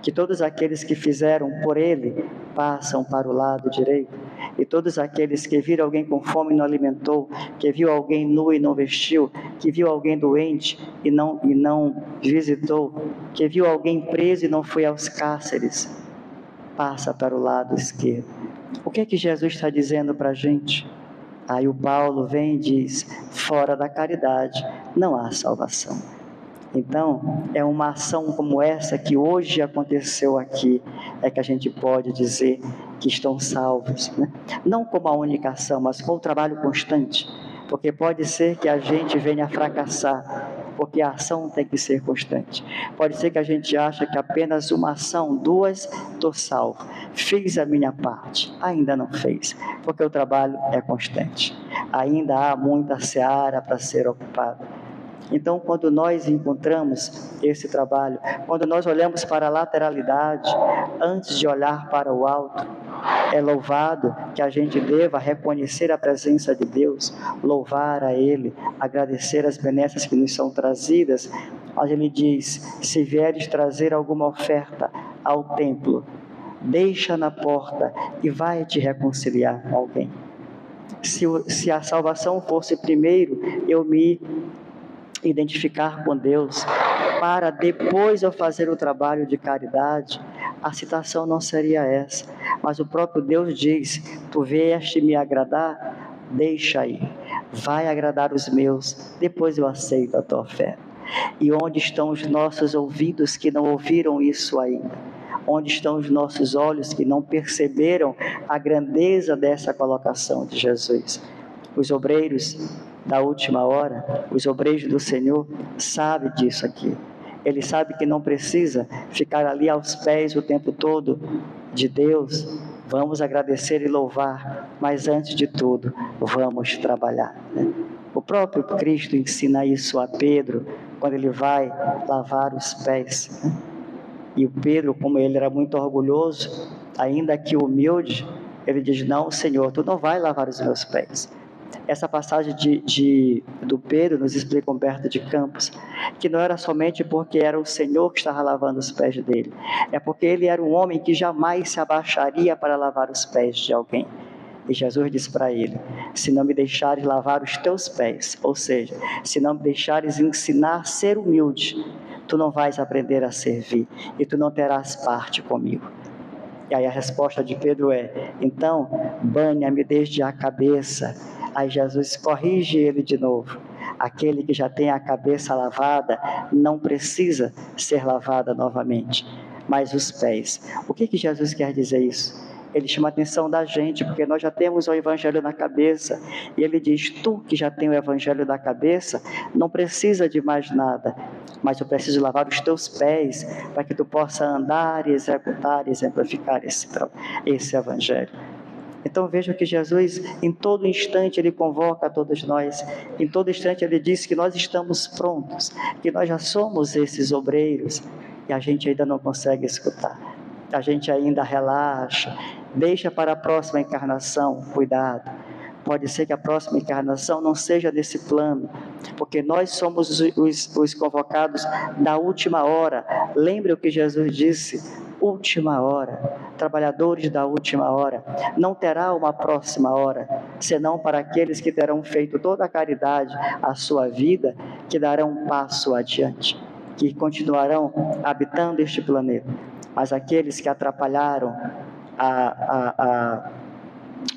que todos aqueles que fizeram por ele, passam para o lado direito, e todos aqueles que viram alguém com fome e não alimentou, que viu alguém nu e não vestiu, que viu alguém doente e não visitou, que viu alguém preso e não foi aos cárceres, passa para o lado esquerdo. O que é que Jesus está dizendo para a gente? Aí o Paulo vem e diz: fora da caridade não há salvação. Então, é uma ação como essa que hoje aconteceu aqui, é que a gente pode dizer que estão salvos, né? Não como a única ação, mas com o trabalho constante, porque pode ser que a gente venha a fracassar, porque a ação tem que ser constante. Pode ser que a gente ache que apenas uma ação, 2, estou salvo, fiz a minha parte, ainda não fez, porque o trabalho é constante, ainda há muita seara para ser ocupada. Então, quando nós encontramos esse trabalho, quando nós olhamos para a lateralidade, antes de olhar para o alto, é louvado que a gente deva reconhecer a presença de Deus, louvar a Ele, agradecer as benesses que nos são trazidas. Mas Ele diz: se vieres trazer alguma oferta ao templo, deixa na porta e vai te reconciliar com alguém. Se a salvação fosse primeiro, eu me identificar com Deus, para depois eu fazer o trabalho de caridade, a citação não seria essa. Mas o próprio Deus diz: tu vieste me agradar, deixa aí, vai agradar os meus, depois eu aceito a tua oferta. E onde estão os nossos ouvidos que não ouviram isso ainda? Onde estão os nossos olhos que não perceberam a grandeza dessa colocação de Jesus? Os obreiros da última hora, os obreiros do Senhor, sabem disso aqui. Ele sabe que não precisa ficar ali aos pés o tempo todo de Deus. Vamos agradecer e louvar, mas antes de tudo, vamos trabalhar, né? O próprio Cristo ensina isso a Pedro, quando ele vai lavar os pés, né? E o Pedro, como ele era muito orgulhoso, ainda que humilde, ele diz: não, Senhor, tu não vai lavar os meus pés. Essa passagem do Pedro nos explica Humberto de Campos, que não era somente porque era o Senhor que estava lavando os pés dele, é porque ele era um homem que jamais se abaixaria para lavar os pés de alguém. E Jesus diz para ele: se não me deixares lavar os teus pés, ou seja, se não me deixares ensinar a ser humilde, tu não vais aprender a servir, e tu não terás parte comigo. E aí a resposta de Pedro é: então, banha-me desde a cabeça. Aí Jesus corrige ele de novo: aquele que já tem a cabeça lavada não precisa ser lavada novamente, mas os pés. O que Jesus quer dizer isso? Ele chama a atenção da gente, porque nós já temos o Evangelho na cabeça, e ele diz: tu que já tem o Evangelho na cabeça, não precisa de mais nada, mas eu preciso lavar os teus pés, para que tu possa andar e executar e exemplificar esse Evangelho. Então veja que Jesus, em todo instante, Ele convoca a todos nós, em todo instante Ele diz que nós estamos prontos, que nós já somos esses obreiros, e a gente ainda não consegue escutar, a gente ainda relaxa, deixa para a próxima encarnação. Cuidado, pode ser que a próxima encarnação não seja desse plano, porque nós somos os convocados da última hora. Lembre o que Jesus disse: última hora, trabalhadores da última hora. Não terá uma próxima hora, senão para aqueles que terão feito toda a caridade à sua vida, que darão um passo adiante, que continuarão habitando este planeta. Mas aqueles que atrapalharam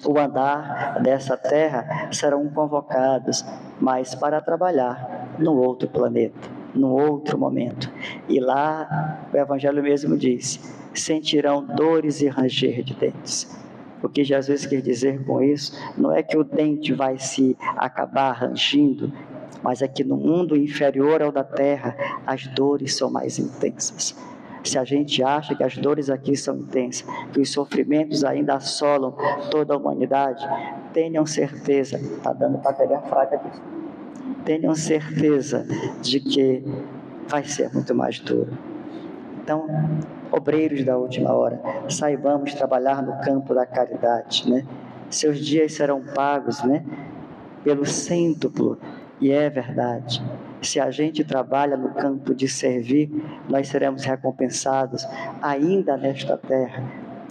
o andar dessa terra serão convocados, mas para trabalhar no outro planeta, no outro momento. E lá, o Evangelho mesmo diz: sentirão dores e ranger de dentes. O que Jesus quer dizer com isso não é que o dente vai se acabar rangindo, mas é que no mundo inferior ao da terra, as dores são mais intensas. Se a gente acha que as dores aqui são intensas, que os sofrimentos ainda assolam toda a humanidade, tenham certeza, está dando para pegar fraca aqui, tenham certeza de que vai ser muito mais duro. Então, obreiros da última hora, saibamos trabalhar no campo da caridade, né? Seus dias serão pagos, né, pelo cêntuplo, e é verdade. Se a gente trabalha no campo de servir, nós seremos recompensados ainda nesta terra.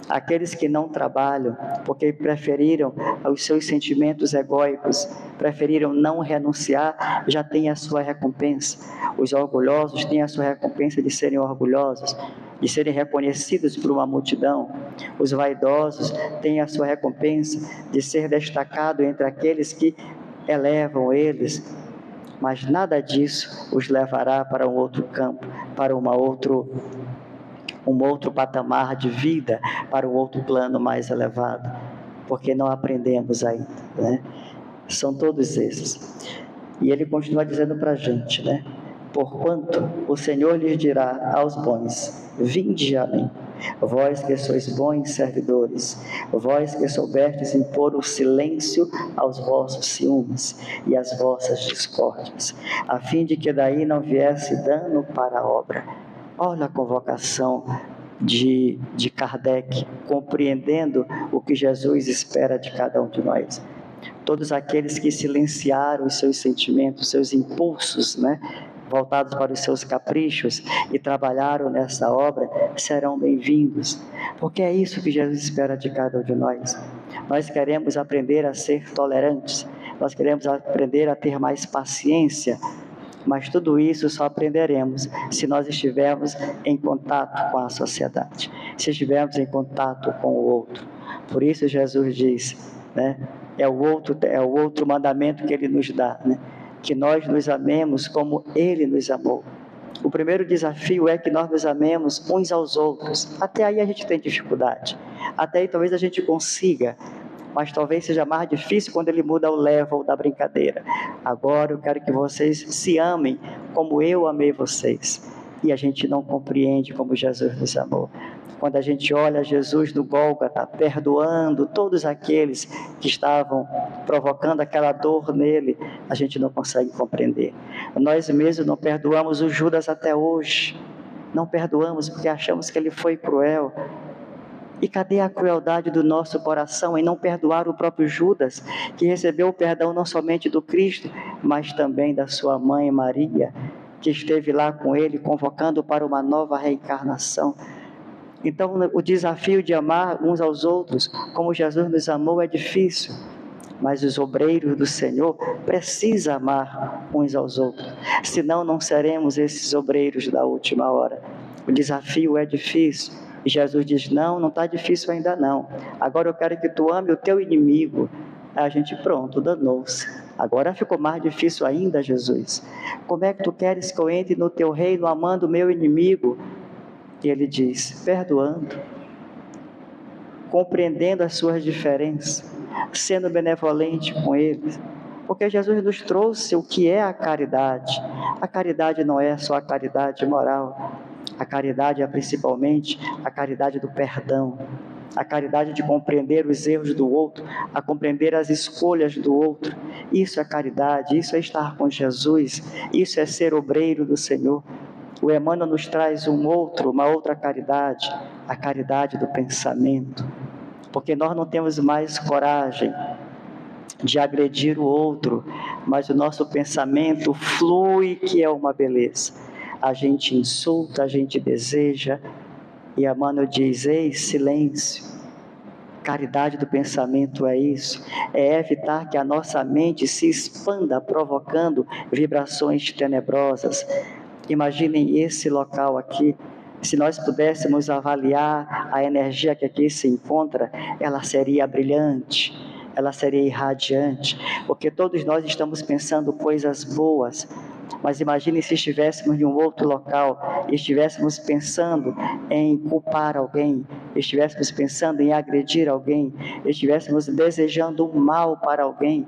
Aqueles que não trabalham, porque preferiram os seus sentimentos egóicos, preferiram não renunciar, já têm a sua recompensa. Os orgulhosos têm a sua recompensa de serem orgulhosos, de serem reconhecidos por uma multidão. Os vaidosos têm a sua recompensa de ser destacado entre aqueles que elevam eles, mas nada disso os levará para um outro campo, para um outro patamar de vida, para um outro plano mais elevado, porque não aprendemos ainda, né? São todos esses. E ele continua dizendo para a gente, né? Porquanto o Senhor lhes dirá aos bons: vinde a mim, vós que sois bons servidores, vós que soubestes impor o silêncio aos vossos ciúmes e às vossas discórdias, a fim de que daí não viesse dano para a obra. Olha a convocação de Kardec, compreendendo o que Jesus espera de cada um de nós. Todos aqueles que silenciaram os seus sentimentos, seus impulsos, né, voltados para os seus caprichos, e trabalharam nessa obra, serão bem-vindos, porque é isso que Jesus espera de cada um de nós. Nós queremos aprender a ser tolerantes, nós queremos aprender a ter mais paciência, mas tudo isso só aprenderemos se nós estivermos em contato com a sociedade, se estivermos em contato com o outro. Por isso Jesus diz, né, é o outro mandamento que Ele nos dá, né, que nós nos amemos como Ele nos amou. O primeiro desafio é que nós nos amemos uns aos outros. Até aí a gente tem dificuldade, até aí talvez a gente consiga, mas talvez seja mais difícil quando ele muda o level da brincadeira. Agora eu quero que vocês se amem como eu amei vocês. E a gente não compreende como Jesus nos amou. Quando a gente olha Jesus no Gólgota, perdoando todos aqueles que estavam provocando aquela dor nele, a gente não consegue compreender. Nós mesmos não perdoamos o Judas até hoje. Não perdoamos porque achamos que ele foi cruel. E cadê a crueldade do nosso coração em não perdoar o próprio Judas, que recebeu o perdão não somente do Cristo, mas também da sua mãe Maria, que esteve lá com ele, convocando para uma nova reencarnação. Então, o desafio de amar uns aos outros, como Jesus nos amou, é difícil, mas os obreiros do Senhor precisam amar uns aos outros, senão não seremos esses obreiros da última hora. O desafio é difícil. E Jesus diz, não está difícil ainda não. Agora eu quero que tu ame o teu inimigo. Aí a gente, pronto, danou-se. Agora ficou mais difícil ainda, Jesus. Como é que tu queres que eu entre no teu reino amando o meu inimigo? E ele diz, perdoando, compreendendo as suas diferenças, sendo benevolente com eles. Porque Jesus nos trouxe o que é a caridade. A caridade não é só a caridade moral. A caridade é principalmente a caridade do perdão. a caridade de compreender os erros do outro, a compreender as escolhas do outro. Isso é caridade, isso é estar com Jesus, isso é ser obreiro do Senhor. O Emmanuel nos traz uma outra caridade, a caridade do pensamento, porque nós não temos mais coragem de agredir o outro, mas o nosso pensamento flui, que é uma beleza. A gente insulta, a gente deseja, e Emmanuel diz: ei, silêncio. Caridade do pensamento é isso, é evitar que a nossa mente se expanda, provocando vibrações tenebrosas. Imaginem esse local aqui. Se nós pudéssemos avaliar a energia que aqui se encontra, ela seria brilhante, ela seria irradiante, porque todos nós estamos pensando coisas boas. Mas imagine se estivéssemos em um outro local, estivéssemos pensando em culpar alguém, estivéssemos pensando em agredir alguém, estivéssemos desejando o mal para alguém,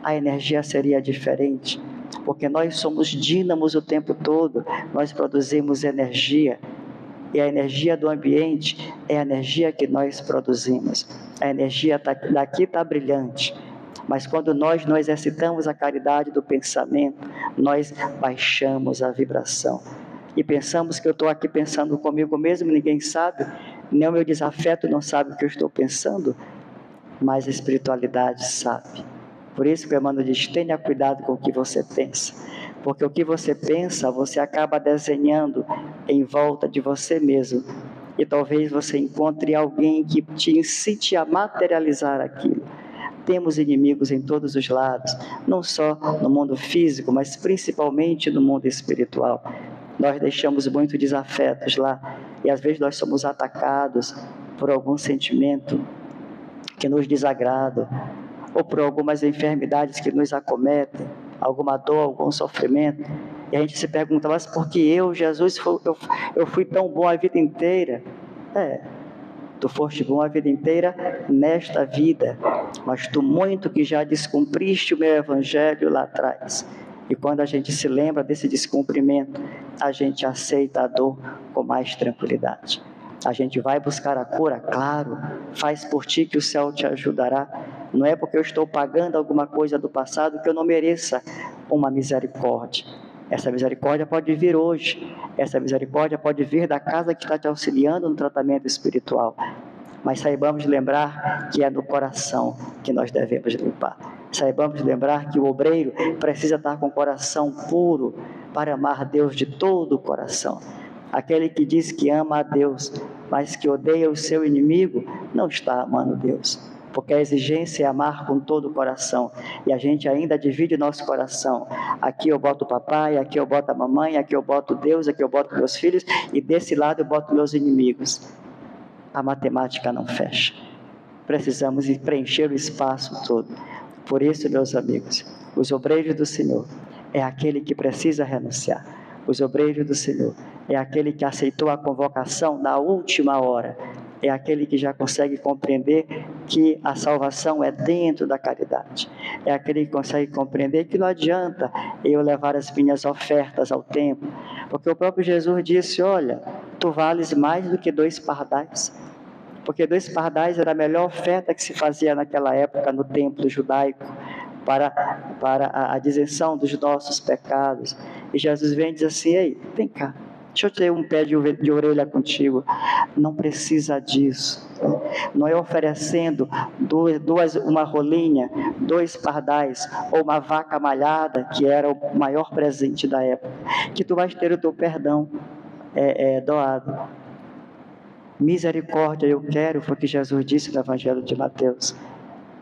a energia seria diferente, porque nós somos dínamos o tempo todo, nós produzimos energia, e a energia do ambiente é a energia que nós produzimos. A energia daqui está brilhante, mas quando nós não exercitamos a caridade do pensamento, nós baixamos a vibração. E pensamos que eu estou aqui pensando comigo mesmo, ninguém sabe, nem o meu desafeto não sabe o que eu estou pensando, mas a espiritualidade sabe. Por isso que o Emmanuel diz: tenha cuidado com o que você pensa, porque o que você pensa, você acaba desenhando em volta de você mesmo, e talvez você encontre alguém que te incite a materializar aquilo. Temos inimigos em todos os lados, não só no mundo físico, mas principalmente no mundo espiritual. Nós deixamos muitos desafetos lá, e às vezes nós somos atacados por algum sentimento que nos desagrada, ou por algumas enfermidades que nos acometem, alguma dor, algum sofrimento, e a gente se pergunta: mas por que eu, Jesus, eu fui tão bom a vida inteira? Tu foste bom a vida inteira nesta vida, mas tu muito que já descumpriste o meu evangelho lá atrás. E quando a gente se lembra desse descumprimento, a gente aceita a dor com mais tranquilidade. A gente vai buscar a cura, claro, faz por ti que o céu te ajudará. Não é porque eu estou pagando alguma coisa do passado que eu não mereça uma misericórdia. Essa misericórdia pode vir hoje, essa misericórdia pode vir da casa que está te auxiliando no tratamento espiritual. Mas saibamos lembrar que é no coração que nós devemos limpar. Saibamos lembrar que o obreiro precisa estar com o coração puro para amar Deus de todo o coração. Aquele que diz que ama a Deus, mas que odeia o seu inimigo, não está amando Deus. Porque a exigência é amar com todo o coração, e a gente ainda divide o nosso coração. Aqui eu boto o papai, aqui eu boto a mamãe, aqui eu boto Deus, aqui eu boto meus filhos, e desse lado eu boto meus inimigos. A matemática não fecha. Precisamos preencher o espaço todo. Por isso, meus amigos, os obreiros do Senhor é aquele que precisa renunciar. Os obreiros do Senhor é aquele que aceitou a convocação na última hora, é aquele que já consegue compreender que a salvação é dentro da caridade, é aquele que consegue compreender que não adianta eu levar as minhas ofertas ao templo, porque o próprio Jesus disse: olha, tu vales mais do que 2 pardais, porque 2 pardais era a melhor oferta que se fazia naquela época no templo judaico, para a direção dos nossos pecados. E Jesus vem e diz assim: ei, vem cá, deixa eu ter um pé de orelha contigo. Não precisa disso. Não é oferecendo uma rolinha, 2 pardais ou uma vaca malhada, que era o maior presente da época, que tu vais ter o teu perdão doado. Misericórdia eu quero, foi o que Jesus disse no Evangelho de Mateus.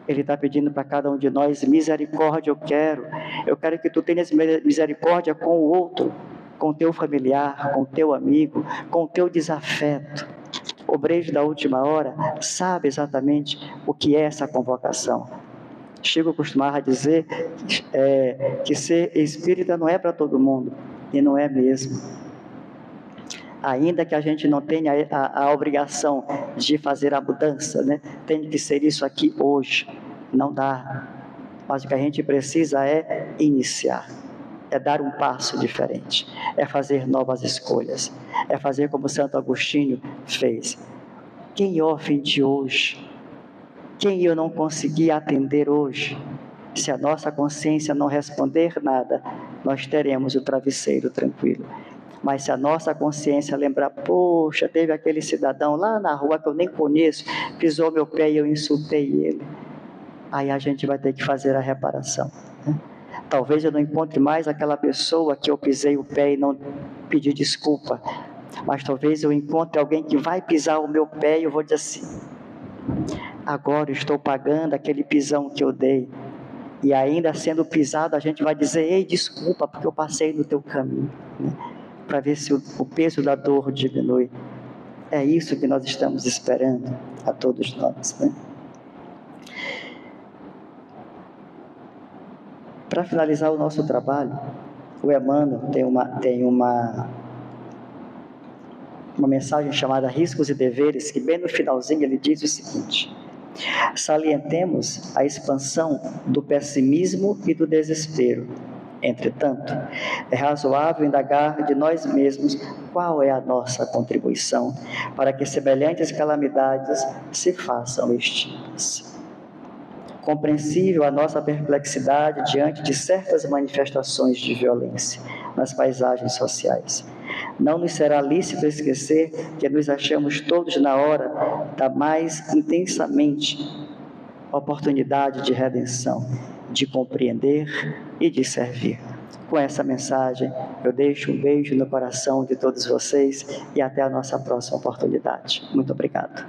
Ele está pedindo para cada um de nós: misericórdia eu quero que tu tenhas misericórdia com o outro, com o teu familiar, com o teu amigo, com o teu desafeto. O obreiro da última hora sabe exatamente o que é essa convocação. Chico costumava dizer que ser espírita não é para todo mundo, e não é mesmo. Ainda que a gente não tenha a obrigação de fazer a mudança, né? Tem que ser isso aqui hoje, não dá. Mas o que a gente precisa é iniciar, é dar um passo diferente, é fazer novas escolhas, é fazer como Santo Agostinho fez. quem eu ofendi hoje, quem eu não consegui atender hoje. Se a nossa consciência não responder nada, nós teremos o travesseiro tranquilo. Mas se a nossa consciência lembrar, poxa, teve aquele cidadão lá na rua que eu nem conheço, pisou meu pé e eu insultei ele, aí a gente vai ter que fazer a reparação, né? Talvez eu não encontre mais aquela pessoa que eu pisei o pé e não pedi desculpa, mas talvez eu encontre alguém que vai pisar o meu pé e eu vou dizer assim, agora eu estou pagando aquele pisão que eu dei. E ainda sendo pisado, a gente vai dizer, ei, desculpa, porque eu passei no teu caminho, né? Para ver se o peso da dor diminui. É isso que nós estamos esperando a todos nós, né? Para finalizar o nosso trabalho, o Emmanuel tem uma mensagem chamada Riscos e Deveres, que bem no finalzinho ele diz o seguinte: salientemos a expansão do pessimismo e do desespero. Entretanto, é razoável indagar de nós mesmos qual é a nossa contribuição para que semelhantes calamidades se façam extintas. Compreensível a nossa perplexidade diante de certas manifestações de violência nas paisagens sociais. Não nos será lícito esquecer que nos achamos todos na hora da mais intensamente oportunidade de redenção, de compreender e de servir. Com essa mensagem, eu deixo um beijo no coração de todos vocês e até a nossa próxima oportunidade. Muito obrigado.